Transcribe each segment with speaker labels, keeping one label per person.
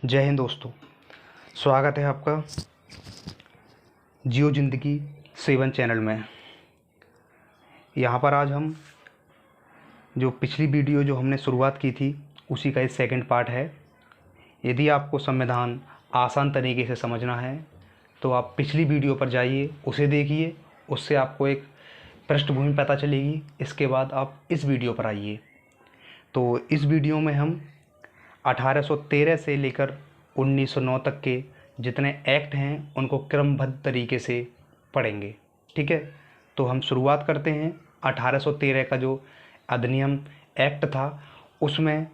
Speaker 1: जय हिंद दोस्तों। स्वागत है आपका जियो ज़िंदगी सेवन चैनल में। यहाँ पर आज हम जो पिछली वीडियो जो हमने शुरुआत की थी उसी का ये सेकंड पार्ट है। यदि आपको संविधान आसान तरीके से समझना है तो आप पिछली वीडियो पर जाइए, उसे देखिए, उससे आपको एक पृष्ठभूमि पता चलेगी। इसके बाद आप इस वीडियो पर आइए। तो इस वीडियो में हम 1813 से लेकर 1909 तक के जितने एक्ट हैं उनको क्रमबद्ध तरीके से पढ़ेंगे। ठीक है, तो हम शुरुआत करते हैं। 1813 का जो अधिनियम एक्ट था उसमें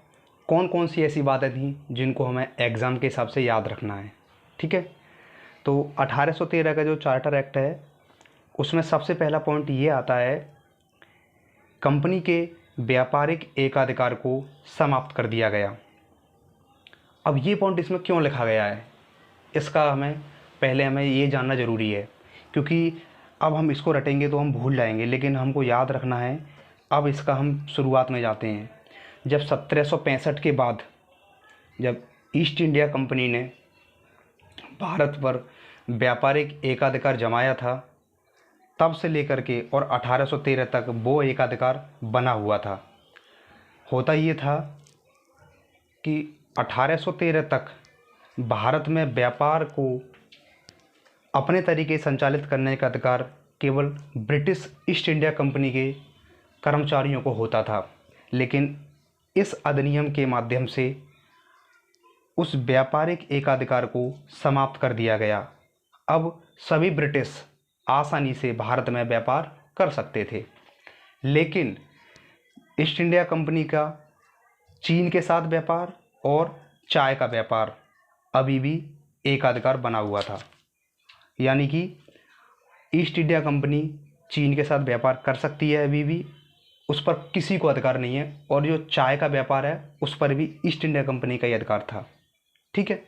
Speaker 1: कौन कौन सी ऐसी बातें थीं जिनको हमें एग्ज़ाम के हिसाब से याद रखना है। ठीक है, तो 1813 का जो चार्टर एक्ट है उसमें सबसे पहला पॉइंट ये आता है, कंपनी के व्यापारिक एकाधिकार को समाप्त कर दिया गया। अब ये पॉइंट इसमें क्यों लिखा गया है, इसका हमें ये जानना ज़रूरी है, क्योंकि अब हम इसको रटेंगे तो हम भूल जाएंगे, लेकिन हमको याद रखना है। अब इसका हम शुरुआत में जाते हैं। जब 1765 के बाद जब ईस्ट इंडिया कंपनी ने भारत पर व्यापारिक एकाधिकार जमाया था, तब से लेकर के और 1813 तक वो एकाधिकार बना हुआ था। होता ये था कि 1813 तक भारत में व्यापार को अपने तरीके संचालित करने का अधिकार केवल ब्रिटिश ईस्ट इंडिया कंपनी के कर्मचारियों को होता था, लेकिन इस अधिनियम के माध्यम से उस व्यापारिक एकाधिकार को समाप्त कर दिया गया। अब सभी ब्रिटिश आसानी से भारत में व्यापार कर सकते थे, लेकिन ईस्ट इंडिया कंपनी का चीन के साथ व्यापार और चाय का व्यापार अभी भी एकाधिकार बना हुआ था। यानी कि ईस्ट इंडिया कंपनी चीन के साथ व्यापार कर सकती है अभी भी, उस पर किसी को अधिकार नहीं है, और जो चाय का व्यापार है उस पर भी ईस्ट इंडिया कंपनी का ही अधिकार था। ठीक है,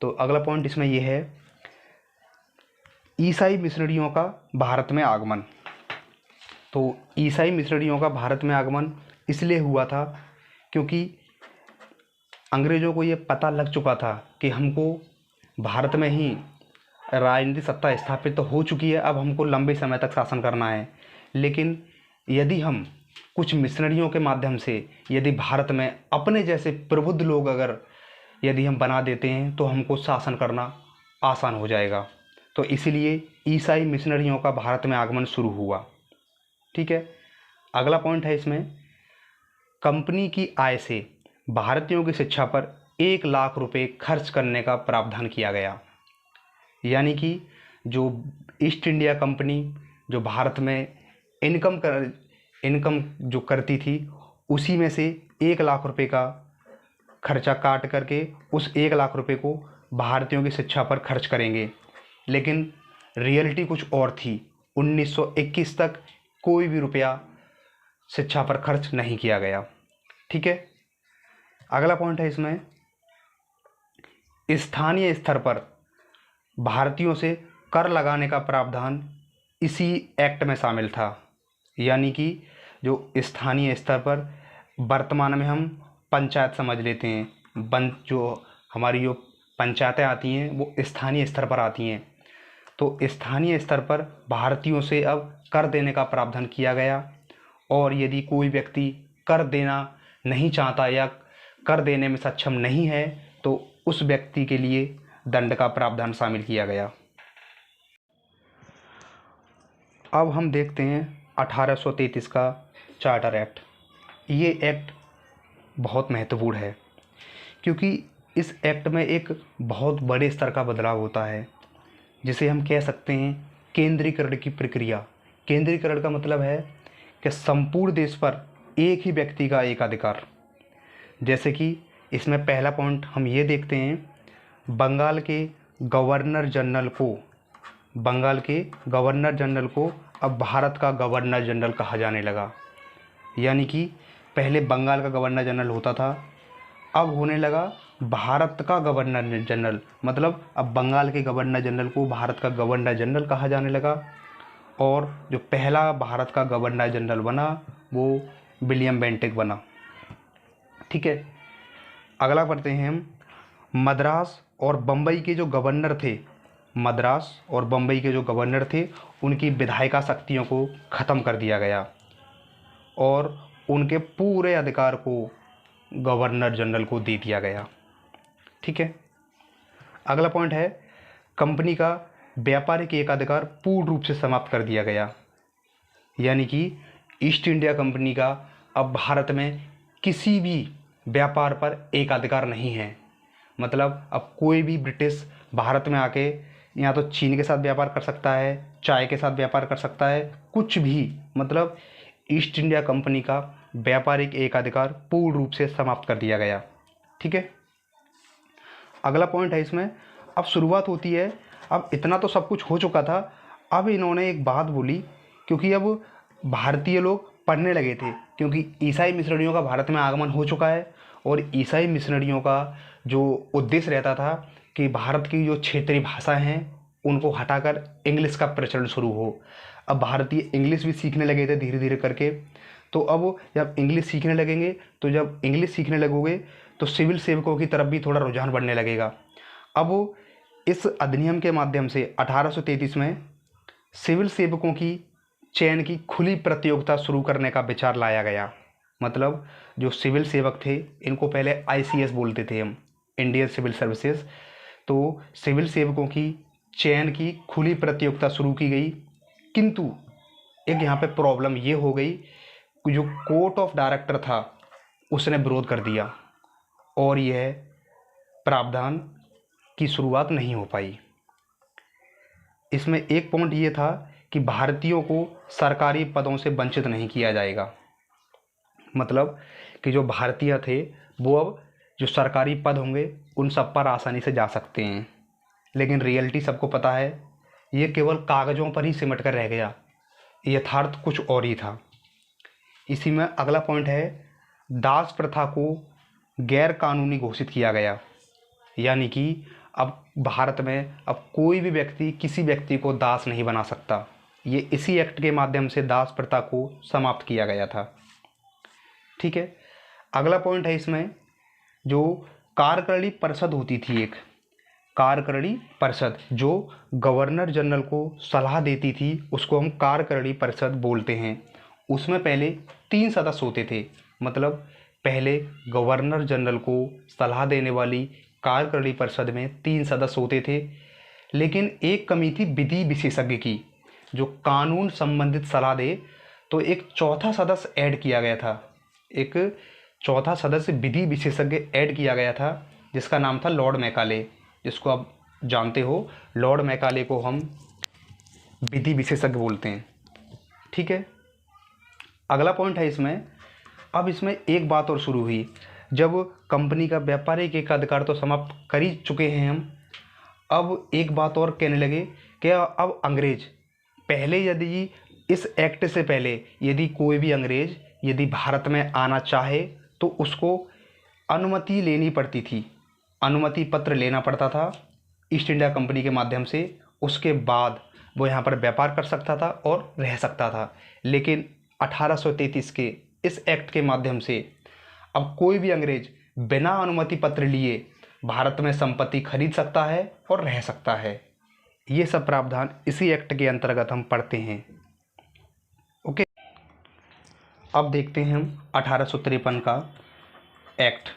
Speaker 1: तो अगला पॉइंट इसमें यह है, ईसाई मिशनरियों का भारत में आगमन। तो ईसाई मिशनरियों का भारत में आगमन इसलिए हुआ था क्योंकि अंग्रेज़ों को ये पता लग चुका था कि हमको भारत में ही राजनीतिक सत्ता स्थापित तो हो चुकी है, अब हमको लंबे समय तक शासन करना है। लेकिन यदि हम कुछ मिशनरियों के माध्यम से यदि भारत में अपने जैसे प्रबुद्ध लोग यदि हम बना देते हैं तो हमको शासन करना आसान हो जाएगा। तो इसीलिए ईसाई मिशनरियों का भारत में आगमन शुरू हुआ। ठीक है, अगला पॉइंट है इसमें, कंपनी की आय से भारतीयों की शिक्षा पर 1 लाख रुपए खर्च करने का प्रावधान किया गया। यानी कि जो ईस्ट इंडिया कंपनी जो भारत में इनकम जो करती थी उसी में से 1 लाख रुपए का खर्चा काट करके उस 1 लाख रुपए को भारतीयों की शिक्षा पर खर्च करेंगे। लेकिन रियलिटी कुछ और थी। 1921 तक कोई भी रुपया शिक्षा पर खर्च नहीं किया गया। ठीक है, अगला पॉइंट है इसमें, स्थानीय स्तर पर भारतीयों से कर लगाने का प्रावधान इसी एक्ट में शामिल था। यानी कि जो स्थानीय स्तर पर वर्तमान में हम पंचायत समझ लेते हैं, जो हमारी जो पंचायतें आती हैं वो स्थानीय स्तर पर आती हैं। तो स्थानीय स्तर पर भारतीयों से अब कर देने का प्रावधान किया गया, और यदि कोई व्यक्ति कर देना नहीं चाहता या कर देने में सक्षम नहीं है तो उस व्यक्ति के लिए दंड का प्रावधान शामिल किया गया। अब हम देखते हैं 1833 का चार्टर एक्ट। ये एक्ट बहुत महत्वपूर्ण है क्योंकि इस एक्ट में एक बहुत बड़े स्तर का बदलाव होता है, जिसे हम कह सकते हैं केंद्रीकरण की प्रक्रिया। केंद्रीकरण का मतलब है कि संपूर्ण देश पर एक ही व्यक्ति का एकाधिकार। जैसे कि इसमें पहला पॉइंट हम ये देखते हैं, बंगाल के गवर्नर जनरल को अब भारत का गवर्नर जनरल कहा जाने लगा। यानी कि पहले बंगाल का गवर्नर जनरल होता था, अब होने लगा भारत का गवर्नर जनरल। मतलब अब बंगाल के गवर्नर जनरल को भारत का गवर्नर जनरल कहा जाने लगा, और जो पहला भारत का गवर्नर जनरल बना वो विलियम बेंटिक बना। ठीक है, अगला पढ़ते हैं हम, मद्रास और बम्बई के जो गवर्नर थे, मद्रास और बम्बई के जो गवर्नर थे, उनकी विधायिका शक्तियों को ख़त्म कर दिया गया और उनके पूरे अधिकार को गवर्नर जनरल को दे दिया गया। ठीक है। अगला पॉइंट है, कंपनी का व्यापारिक एकाधिकार पूर्ण रूप से समाप्त कर दिया गया। यानी कि ईस्ट इंडिया कंपनी का अब भारत में किसी भी व्यापार पर एकाधिकार नहीं है। मतलब अब कोई भी ब्रिटिश भारत में आके या तो चीन के साथ व्यापार कर सकता है, चाय के साथ व्यापार कर सकता है, कुछ भी। मतलब ईस्ट इंडिया कंपनी का व्यापारिक एकाधिकार पूर्ण रूप से समाप्त कर दिया गया। ठीक है। अगला पॉइंट है इसमें, अब शुरुआत होती है, अब इतना तो सब कुछ हो चुका था, अब इन्होंने एक बात बोली, क्योंकि अब भारतीय लोग पढ़ने लगे थे, क्योंकि ईसाई मिशनरियों का भारत में आगमन हो चुका है और ईसाई मिशनरियों का जो उद्देश्य रहता था कि भारत की जो क्षेत्रीय भाषा हैं उनको हटाकर इंग्लिश का प्रचलन शुरू हो। अब भारतीय इंग्लिश भी सीखने लगे थे धीरे धीरे करके। तो अब जब इंग्लिश सीखने लगेंगे, तो जब इंग्लिश सीखने लगोगे तो सिविल सेवकों की तरफ भी थोड़ा रुझान बढ़ने लगेगा। अब इस अधिनियम के माध्यम से 1833 में सिविल सेवकों की चयन की खुली प्रतियोगिता शुरू करने का विचार लाया गया। मतलब जो सिविल सेवक थे, इनको पहले ICS बोलते थे हम, इंडियन सिविल सर्विसेज। तो सिविल सेवकों की चयन की खुली प्रतियोगिता शुरू की गई, किंतु एक यहाँ पे प्रॉब्लम ये हो गई कि जो कोर्ट ऑफ डायरेक्टर था उसने विरोध कर दिया और यह प्रावधान की शुरुआत नहीं हो पाई। इसमें एक पॉइंट ये था कि भारतीयों को सरकारी पदों से वंचित नहीं किया जाएगा। मतलब कि जो भारतीय थे वो अब जो सरकारी पद होंगे उन सब पर आसानी से जा सकते हैं, लेकिन रियलिटी सबको पता है ये केवल कागज़ों पर ही सिमट कर रह गया, यथार्थ कुछ और ही था। इसी में अगला पॉइंट है, दास प्रथा को गैर कानूनी घोषित किया गया। यानी कि अब भारत में अब कोई भी व्यक्ति किसी व्यक्ति को दास नहीं बना सकता। ये इसी एक्ट के माध्यम से दास प्रथा को समाप्त किया गया था। ठीक है। अगला पॉइंट है इसमें, जो कार्यकारिणी परिषद होती थी, एक कार्यकारिणी परिषद जो गवर्नर जनरल को सलाह देती थी, उसको हम कार्यकारिणी परिषद बोलते हैं। उसमें पहले 3 सदस्य होते थे। मतलब पहले गवर्नर जनरल को सलाह देने वाली कार्यकारिणी परिषद में 3 सदस्य होते थे, लेकिन एक कमी थी विधि विशेषज्ञ की, जो कानून संबंधित सलाह दे। तो एक चौथा सदस्य ऐड किया गया था, एक चौथा सदस्य विधि विशेषज्ञ ऐड किया गया था, जिसका नाम था लॉर्ड मैकाले, जिसको आप जानते हो। लॉर्ड मैकाले को हम विधि विशेषज्ञ बोलते हैं। ठीक है। अगला पॉइंट है इसमें, अब इसमें एक बात और शुरू हुई, जब कंपनी का व्यापारिक एकाधिकार तो समाप्त कर ही चुके हैं हम, अब एक बात और कहने लगे कि अब अंग्रेज, पहले यदि इस एक्ट से पहले यदि कोई भी अंग्रेज यदि भारत में आना चाहे तो उसको अनुमति लेनी पड़ती थी, अनुमति पत्र लेना पड़ता था ईस्ट इंडिया कंपनी के माध्यम से। उसके बाद वो यहाँ पर व्यापार कर सकता था और रह सकता था। लेकिन 1833 के इस एक्ट के माध्यम से अब कोई भी अंग्रेज बिना अनुमति पत्र लिए भारत में संपत्ति खरीद सकता है और रह सकता है। ये सब प्रावधान इसी एक्ट के अंतर्गत हम पढ़ते हैं। ओके। अब देखते हैं हम 1853 का एक्ट।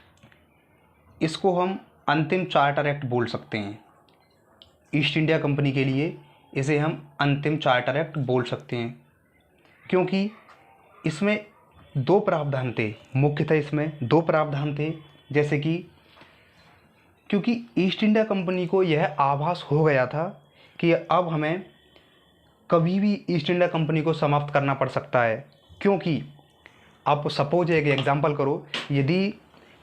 Speaker 1: इसको हम अंतिम चार्टर एक्ट बोल सकते हैं। ईस्ट इंडिया कंपनी के लिए इसे हम अंतिम चार्टर एक्ट बोल सकते हैं, क्योंकि इसमें 2 प्रावधान थे। मुख्यतः इसमें 2 प्रावधान थे, जैसे कि क्योंकि ईस्ट इंडिया कंपनी को यह आभास हो गया था कि अब हमें कभी भी ईस्ट इंडिया कंपनी को समाप्त करना पड़ सकता है। क्योंकि आप सपोज एक एग्जांपल करो,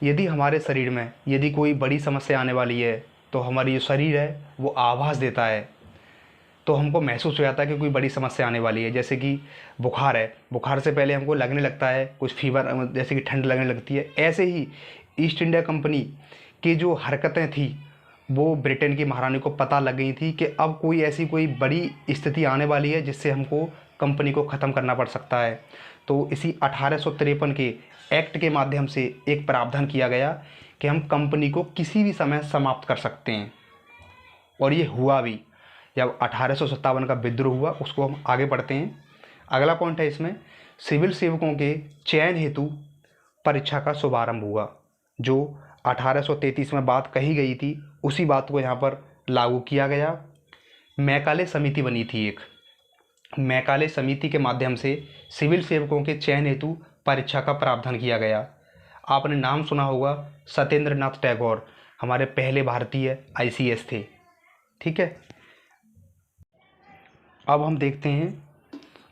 Speaker 1: यदि हमारे शरीर में यदि कोई बड़ी समस्या आने वाली है, तो हमारी जो शरीर है वो आभास देता है, तो हमको महसूस हो जाता है कि कोई बड़ी समस्या आने वाली है। जैसे कि बुखार है, बुखार से पहले हमको लगने लगता है कुछ फीवर, जैसे कि ठंड लगने लगती है। ऐसे ही ईस्ट इंडिया कंपनी की जो हरकतें थी वो ब्रिटेन की महारानी को पता लग गई थी कि अब कोई बड़ी स्थिति आने वाली है जिससे हमको कंपनी को ख़त्म करना पड़ सकता है। तो इसी 1853 के एक्ट के माध्यम से एक प्रावधान किया गया कि हम कंपनी को किसी भी समय समाप्त कर सकते हैं, और ये हुआ भी। जब 1857 का विद्रोह हुआ, उसको हम आगे पढ़ते हैं। अगला पॉइंट है इसमें, सिविल सेवकों के चयन हेतु परीक्षा का शुभारंभ हुआ। जो 1833 में बात कही गई थी, उसी बात को यहाँ पर लागू किया गया। मैकाले समिति बनी थी एक, मैकाले समिति के माध्यम से सिविल सेवकों के चयन हेतु परीक्षा का प्रावधान किया गया। आपने नाम सुना होगा, सत्येंद्र नाथ टैगोर हमारे पहले भारतीय आईसीएस थे। ठीक है, अब हम देखते हैं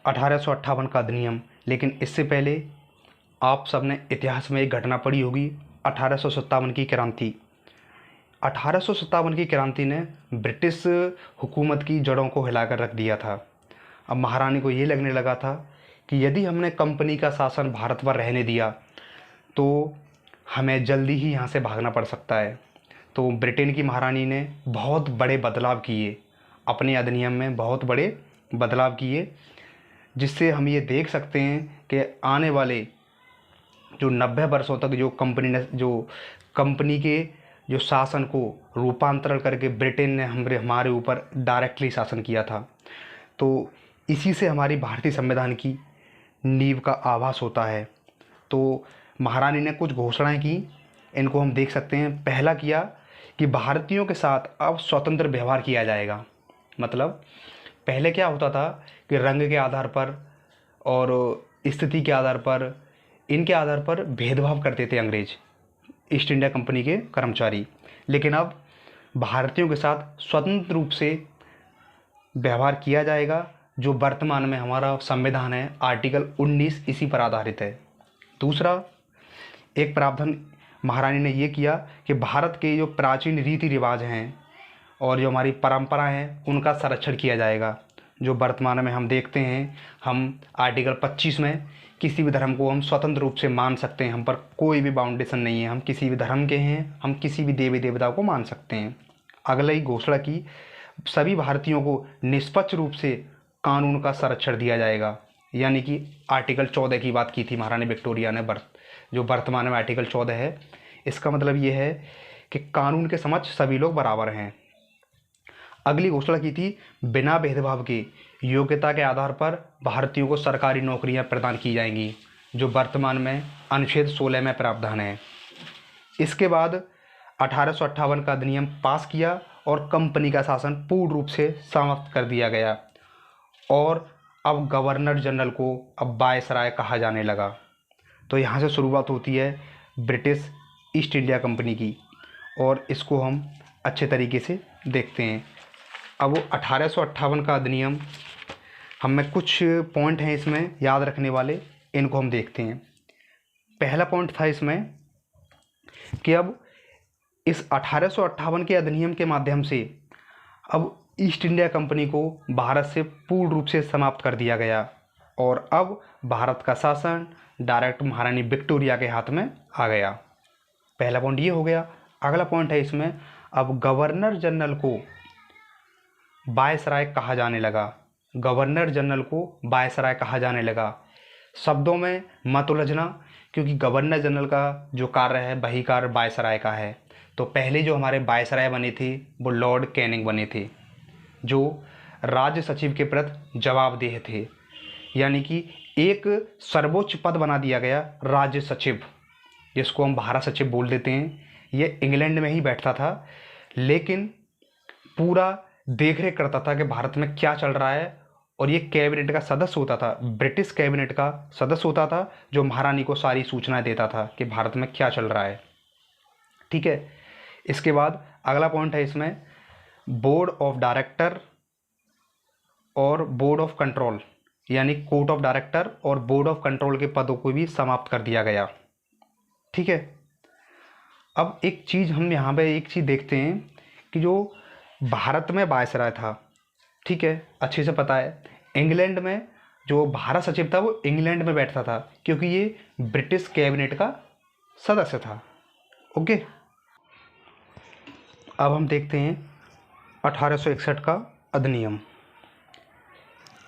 Speaker 1: 1858 का अधिनियम। लेकिन इससे पहले आप सबने इतिहास में एक घटना पढ़ी होगी, 1857 की क्रांति। 1857 की क्रांति ने ब्रिटिश हुकूमत की जड़ों को हिलाकर रख दिया था। अब महारानी को ये लगने लगा था कि यदि हमने कंपनी का शासन भारत पर रहने दिया तो हमें जल्दी ही यहाँ से भागना पड़ सकता है। तो ब्रिटेन की महारानी ने बहुत बड़े बदलाव किए, अपने अधिनियम में बहुत बड़े बदलाव किए, जिससे हम ये देख सकते हैं कि आने वाले जो 90 वर्षों तक जो कंपनी के जो शासन को रूपांतरण करके ब्रिटेन ने हमारे ऊपर डायरेक्टली शासन किया था। तो इसी से हमारी भारतीय संविधान की नींव का आभास होता है। तो महारानी ने कुछ घोषणाएं की, इनको हम देख सकते हैं। पहला किया कि भारतीयों के साथ अब स्वतंत्र व्यवहार किया जाएगा। मतलब पहले क्या होता था कि रंग के आधार पर और स्थिति के आधार पर, इनके आधार पर भेदभाव करते थे अंग्रेज, ईस्ट इंडिया कंपनी के कर्मचारी। लेकिन अब भारतीयों के साथ स्वतंत्र रूप से व्यवहार किया जाएगा। जो वर्तमान में हमारा संविधान है, आर्टिकल 19 इसी पर आधारित है। दूसरा एक प्रावधान महारानी ने ये किया कि भारत के जो प्राचीन रीति रिवाज हैं और जो हमारी परंपरा हैं, उनका संरक्षण किया जाएगा। जो वर्तमान में हम देखते हैं, हम आर्टिकल 25 में किसी भी धर्म को हम स्वतंत्र रूप से मान सकते हैं, हम पर कोई भी बाउंडेशन नहीं है, हम किसी भी धर्म के हैं, हम किसी भी देवी देवता को मान सकते हैं। अगला ही घोषणा की, सभी भारतीयों को निष्पक्ष रूप से कानून का संरक्षण दिया जाएगा। यानी कि आर्टिकल 14 की बात की थी महारानी विक्टोरिया ने, जो वर्तमान में आर्टिकल 14 है। इसका मतलब ये है कि कानून के समक्ष सभी लोग बराबर हैं। अगली घोषणा की थी, बिना भेदभाव के योग्यता के आधार पर भारतीयों को सरकारी नौकरियां प्रदान की जाएंगी, जो वर्तमान में अनुच्छेद 16 में प्रावधान है। इसके बाद 1858 का अधिनियम पास किया और कंपनी का शासन पूर्ण रूप से समाप्त कर दिया गया, और अब गवर्नर जनरल को अब वायसराय कहा जाने लगा। तो यहाँ से शुरुआत होती है ब्रिटिश ईस्ट इंडिया कंपनी की, और इसको हम अच्छे तरीके से देखते हैं। अब वो 1858 का अधिनियम, हमें कुछ पॉइंट हैं इसमें याद रखने वाले, इनको हम देखते हैं। पहला पॉइंट था इसमें कि अब इस 1858 के अधिनियम के माध्यम से अब ईस्ट इंडिया कंपनी को भारत से पूर्ण रूप से समाप्त कर दिया गया, और अब भारत का शासन डायरेक्ट महारानी विक्टोरिया के हाथ में आ गया। पहला पॉइंट ये हो गया। अगला पॉइंट है इसमें, अब गवर्नर जनरल को वायसराय कहा जाने लगा। गवर्नर जनरल को वायसराय कहा जाने लगा। शब्दों में मत उलझना, क्योंकि गवर्नर जनरल का जो कार्य है वही कार्य वायसराय का है। तो पहले जो हमारे वायसराय बने थे वो लॉर्ड कैनिंग बने थे, जो राज्य सचिव के प्रति जवाबदेह थे। यानी कि एक सर्वोच्च पद बना दिया गया राज्य सचिव, जिसको हम भारत सचिव बोल देते हैं। ये इंग्लैंड में ही बैठता था, लेकिन पूरा देखरेख करता था कि भारत में क्या चल रहा है, और ये कैबिनेट का सदस्य होता था, ब्रिटिश कैबिनेट का सदस्य होता था, जो महारानी को सारी सूचनाएं देता था कि भारत में क्या चल रहा है। ठीक है, इसके बाद अगला पॉइंट है इसमें, बोर्ड ऑफ डायरेक्टर और बोर्ड ऑफ कंट्रोल, यानी कोर्ट ऑफ डायरेक्टर और बोर्ड ऑफ कंट्रोल के पदों को भी समाप्त कर दिया गया। ठीक है, अब एक चीज़ हम यहाँ पे एक चीज़ देखते हैं कि जो भारत में वायसराय था, ठीक है, अच्छे से पता है, इंग्लैंड में जो भारत सचिव था वो इंग्लैंड में बैठता था, क्योंकि ये ब्रिटिश कैबिनेट का सदस्य था। ओके, अब हम देखते हैं 1861 का अधिनियम।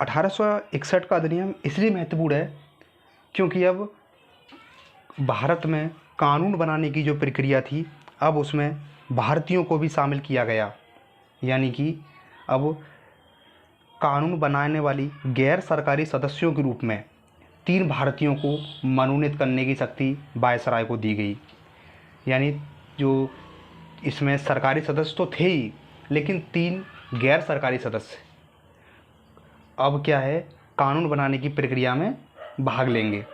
Speaker 1: 1861 का अधिनियम इसलिए महत्वपूर्ण है क्योंकि अब भारत में कानून बनाने की जो प्रक्रिया थी, अब उसमें भारतीयों को भी शामिल किया गया। यानी कि अब कानून बनाने वाली गैर सरकारी सदस्यों के रूप में 3 भारतीयों को मनोनीत करने की शक्ति वायसराय को दी गई। यानी जो इसमें सरकारी सदस्य तो थे ही, लेकिन 3 गैर सरकारी सदस्य अब क्या है, कानून बनाने की प्रक्रिया में भाग लेंगे।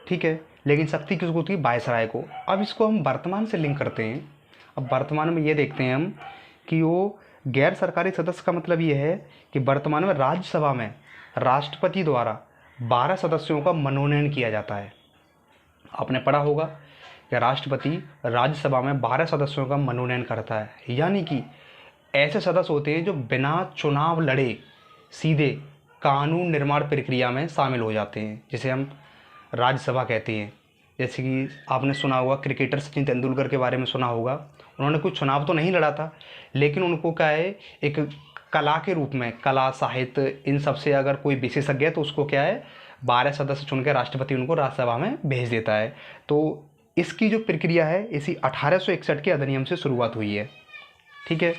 Speaker 1: ठीक है, लेकिन शक्ति किसको थी? वायसराय को। अब इसको हम वर्तमान से लिंक करते हैं। अब वर्तमान में ये देखते हैं हम कि वो गैर सरकारी सदस्य का मतलब ये है कि वर्तमान में राज्यसभा में राष्ट्रपति द्वारा 12 सदस्यों का मनोनयन किया जाता है। आपने पढ़ा होगा कि राष्ट्रपति राज्यसभा में 12 सदस्यों का मनोनयन करता है। यानी कि ऐसे सदस्य होते हैं जो बिना चुनाव लड़े सीधे कानून निर्माण प्रक्रिया में शामिल हो जाते हैं, जिसे हम राज्यसभा कहते हैं। जैसे कि आपने सुना होगा, क्रिकेटर सचिन तेंदुलकर के बारे में सुना होगा। उन्होंने कुछ चुनाव तो नहीं लड़ा था, लेकिन उनको क्या है, एक कला के रूप में, कला साहित्य इन सब से अगर कोई विशेषज्ञ है तो उसको क्या है, 12 सदस्य चुन के राष्ट्रपति उनको राज्यसभा में भेज देता है। तो इसकी जो प्रक्रिया है इसी 1861 के अधिनियम से शुरुआत हुई है। ठीक है,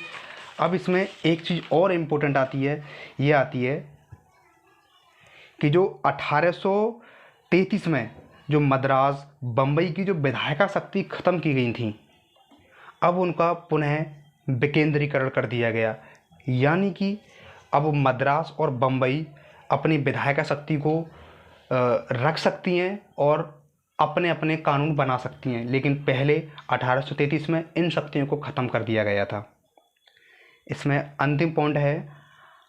Speaker 1: अब इसमें एक चीज़ और इम्पोर्टेंट आती है, ये आती है कि जो 1833 में जो मद्रास बम्बई की जो विधायिका शक्ति ख़त्म की गई थी, अब उनका पुनः विकेंद्रीकरण कर दिया गया। यानी कि अब मद्रास और बम्बई अपनी विधायिका शक्ति को रख सकती हैं और अपने अपने कानून बना सकती हैं, लेकिन पहले 1833 में इन शक्तियों को ख़त्म कर दिया गया था। इसमें अंतिम पॉइंट है,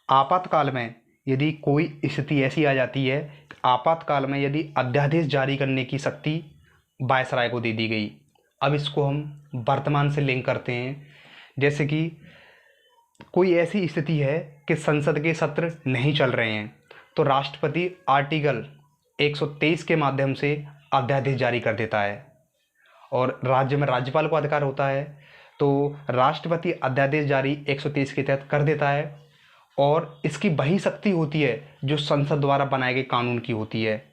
Speaker 1: आपातकाल में यदि कोई स्थिति ऐसी आ जाती है, आपातकाल में यदि अध्यादेश जारी करने की शक्ति वायसराय को दे दी गई। अब इसको हम वर्तमान से लिंक करते हैं। जैसे कि कोई ऐसी स्थिति है कि संसद के सत्र नहीं चल रहे हैं, तो राष्ट्रपति आर्टिकल 123 के माध्यम से अध्यादेश जारी कर देता है और राज्य में राज्यपाल को अधिकार होता है, तो राष्ट्रपति अध्यादेश जारी 123 के तहत कर देता है और इसकी वही शक्ति होती है जो संसद द्वारा बनाए गए कानून की होती है।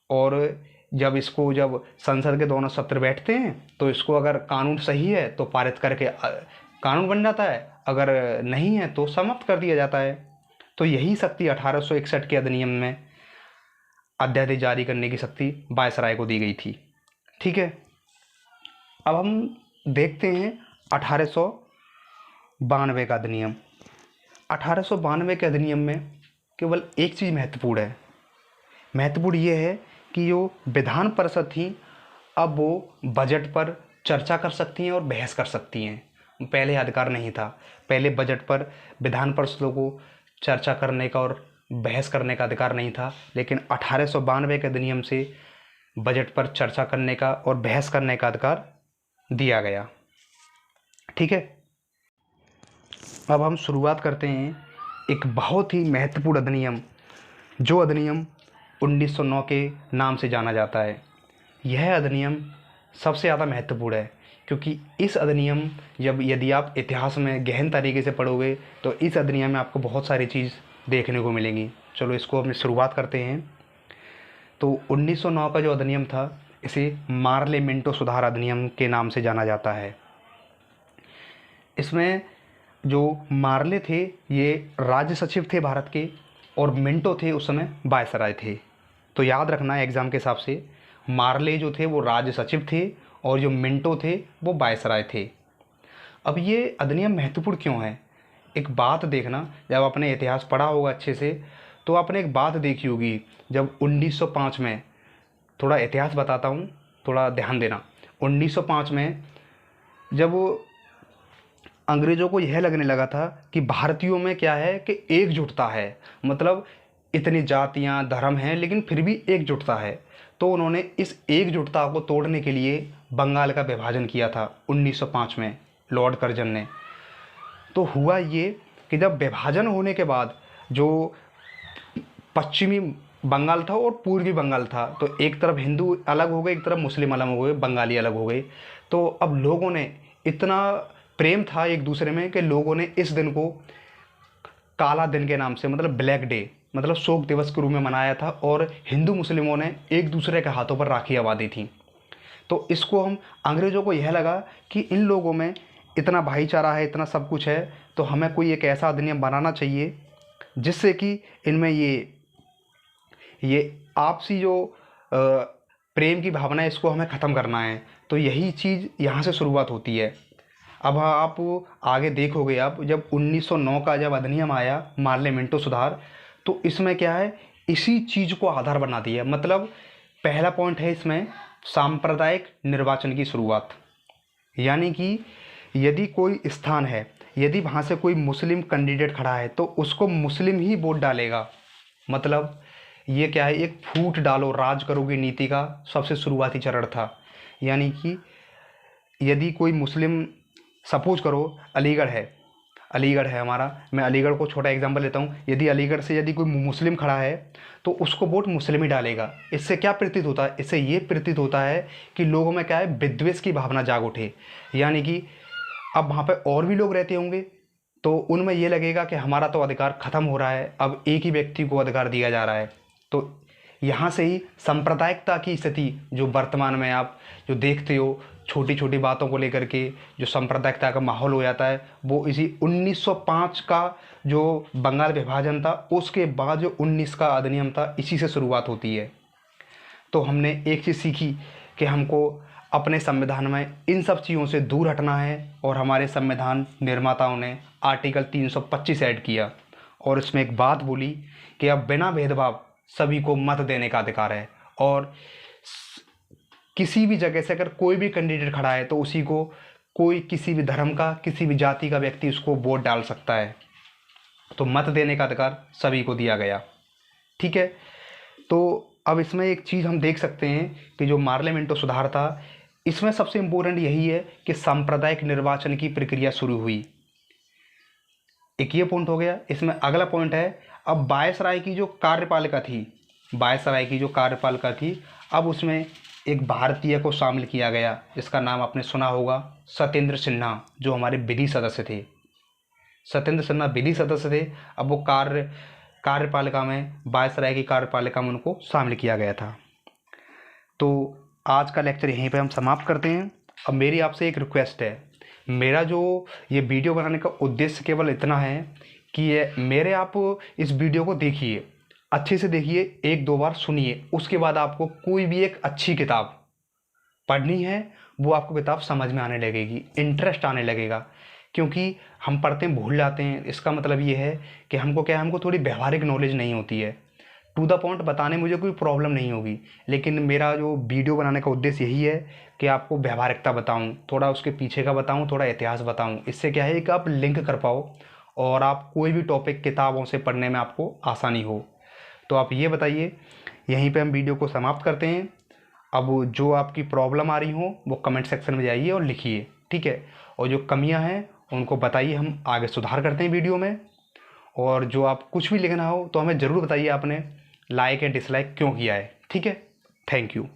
Speaker 1: और जब संसद के दोनों सत्र बैठते हैं तो इसको अगर कानून सही है तो पारित करके कानून बन जाता है, अगर नहीं है तो समाप्त कर दिया जाता है। तो यही शक्ति 1861 के अधिनियम में अध्यादेश जारी करने की शक्ति वायसराय को दी गई थी। ठीक है, अब हम देखते हैं 1892 का अधिनियम। 1892 के अधिनियम में केवल एक चीज़ महत्वपूर्ण है। महत्वपूर्ण ये है कि जो विधान परिषद थी, अब वो बजट पर चर्चा कर सकती हैं और बहस कर सकती हैं। पहले अधिकार नहीं था। पहले बजट पर विधान परिषदों को चर्चा करने का और बहस करने का अधिकार नहीं था, लेकिन 1892 के अधिनियम से बजट पर चर्चा करने का और बहस करने का अधिकार दिया गया। ठीक है, अब हम शुरुआत करते हैं एक बहुत ही महत्वपूर्ण अधिनियम, जो अधिनियम 1909 के नाम से जाना जाता है। यह अधिनियम सबसे ज़्यादा महत्वपूर्ण है क्योंकि इस अधिनियम यदि आप इतिहास में गहन तरीके से पढ़ोगे तो इस अधिनियम में आपको बहुत सारी चीज़ देखने को मिलेंगी। चलो इसको हम शुरुआत करते हैं। तो 1909 का जो अधिनियम था, इसे मार्ले मिंटो सुधार अधिनियम के नाम से जाना जाता है। इसमें जो मार्ले थे ये राज्य सचिव थे भारत के और मिंटो थे उस समय वायसराय थे। तो याद रखना है एग्ज़ाम के हिसाब से, मार्ले जो थे वो राज्य सचिव थे और जो मिंटो थे वो वायसराय थे। अब ये अधिनियम महत्वपूर्ण क्यों है, एक बात देखना, जब आपने इतिहास पढ़ा होगा अच्छे से तो आपने एक बात देखी होगी। जब 1905 में, थोड़ा इतिहास बताता हूँ, थोड़ा ध्यान देना। 1905 में जब अंग्रेज़ों को यह लगने लगा था कि भारतीयों में क्या है कि एकजुटता है, मतलब इतनी जातियाँ धर्म हैं लेकिन फिर भी एकजुटता है, तो उन्होंने इस एकजुटता को तोड़ने के लिए बंगाल का विभाजन किया था 1905 में लॉर्ड कर्जन ने। तो हुआ ये कि जब विभाजन होने के बाद जो पश्चिमी बंगाल था और पूर्वी बंगाल था, तो एक तरफ हिंदू अलग हो गए, एक तरफ मुस्लिम अलग हो गए, बंगाली अलग हो गए। तो अब लोगों ने, इतना प्रेम था एक दूसरे में कि लोगों ने इस दिन को काला दिन के नाम से, मतलब ब्लैक डे, मतलब शोक दिवस के रूप में मनाया था और हिंदू मुस्लिमों ने एक दूसरे के हाथों पर राखियाँ बांधी थी। तो इसको हम अंग्रेज़ों को यह लगा कि इन लोगों में इतना भाईचारा है, इतना सब कुछ है, तो हमें कोई एक ऐसा अधिनियम बनाना चाहिए जिससे कि इनमें ये आपसी जो प्रेम की भावना है इसको हमें ख़त्म करना है। तो यही चीज़ यहाँ से शुरुआत होती है। अब आप आगे देखोगे, आप जब 1909 का जब अधिनियम आया पार्लियामेंटो सुधार, तो इसमें क्या है, इसी चीज़ को आधार बना दिया। मतलब पहला पॉइंट है इसमें सांप्रदायिक निर्वाचन की शुरुआत। यानी कि यदि कोई स्थान है, यदि वहाँ से कोई मुस्लिम कैंडिडेट खड़ा है तो उसको मुस्लिम ही वोट डालेगा। मतलब ये क्या है, एक फूट डालो राज करोगे नीति का सबसे शुरुआती चरण था। यानी कि यदि कोई मुस्लिम, सपोज करो अलीगढ़ है हमारा, मैं अलीगढ़ को छोटा एग्जांपल लेता हूँ। यदि अलीगढ़ से यदि कोई मुस्लिम खड़ा है तो उसको वोट मुस्लिम ही डालेगा। इससे क्या प्रतीत होता है, इससे ये प्रतीत होता है कि लोगों में क्या है, विद्वेष की भावना जाग उठे। यानी कि अब वहाँ पे और भी लोग रहते होंगे तो उनमें ये लगेगा कि हमारा तो अधिकार ख़त्म हो रहा है, अब एक ही व्यक्ति को अधिकार दिया जा रहा है। तो यहाँ से ही सांप्रदायिकता की स्थिति जो वर्तमान में आप जो देखते हो, छोटी छोटी बातों को लेकर के जो सांप्रदायिकता का माहौल हो जाता है, वो इसी 1905 का जो बंगाल विभाजन था उसके बाद जो 19 का अधिनियम था, इसी से शुरुआत होती है। तो हमने एक चीज़ सीखी कि हमको अपने संविधान में इन सब चीज़ों से दूर हटना है, और हमारे संविधान निर्माताओं ने आर्टिकल 325 ऐड किया और इसमें एक बात बोली कि अब बिना भेदभाव सभी को मत देने का अधिकार है, और किसी भी जगह से अगर कोई भी कैंडिडेट खड़ा है तो उसी को, कोई किसी भी धर्म का, किसी भी जाति का व्यक्ति उसको वोट डाल सकता है। तो मत देने का अधिकार सभी को दिया गया। ठीक है, तो अब इसमें एक चीज़ हम देख सकते हैं कि जो पार्लियामेंटो सुधार था, इसमें सबसे इम्पोर्टेंट यही है कि सांप्रदायिक निर्वाचन की प्रक्रिया शुरू हुई। एक ये पॉइंट हो गया। इसमें अगला पॉइंट है, अब वायसराय की जो कार्यपालिका थी, अब उसमें एक भारतीय को शामिल किया गया जिसका नाम आपने सुना होगा, सत्येंद्र सिन्हा, जो हमारे विधि सदस्य थे। सत्येंद्र सिन्हा विधि सदस्य थे। अब वो कार्यपालिका में, वायसराय की कार्यपालिका में उनको शामिल किया गया था। तो आज का लेक्चर यहीं पे हम समाप्त करते हैं। अब मेरी आपसे एक रिक्वेस्ट है, मेरा जो ये वीडियो बनाने का उद्देश्य केवल इतना है कि आप इस वीडियो को देखिए, अच्छे से देखिए, 1-2 बार सुनिए, उसके बाद आपको कोई भी एक अच्छी किताब पढ़नी है, वो आपको किताब समझ में आने लगेगी, इंटरेस्ट आने लगेगा। क्योंकि हम पढ़ते हैं भूल जाते हैं, इसका मतलब ये है कि हमको थोड़ी व्यवहारिक नॉलेज नहीं होती है। टू द पॉइंट बताने मुझे कोई प्रॉब्लम नहीं होगी, लेकिन मेरा जो वीडियो बनाने का उद्देश्य यही है कि आपको व्यवहारिकता बताऊं, थोड़ा उसके पीछे का बताऊं, थोड़ा इतिहास बताऊं। इससे क्या है कि आप लिंक कर पाओ और आप कोई भी टॉपिक किताबों से पढ़ने में आपको आसानी हो। तो आप ये बताइए, यहीं पे हम वीडियो को समाप्त करते हैं। अब जो आपकी प्रॉब्लम आ रही हो वो कमेंट सेक्शन में जाइए और लिखिए, ठीक है। और जो कमियां हैं उनको बताइए, हम आगे सुधार करते हैं वीडियो में। और जो आप कुछ भी लिखना हो तो हमें ज़रूर बताइए आपने लाइक या डिसलाइक क्यों किया है, ठीक है। Thank you.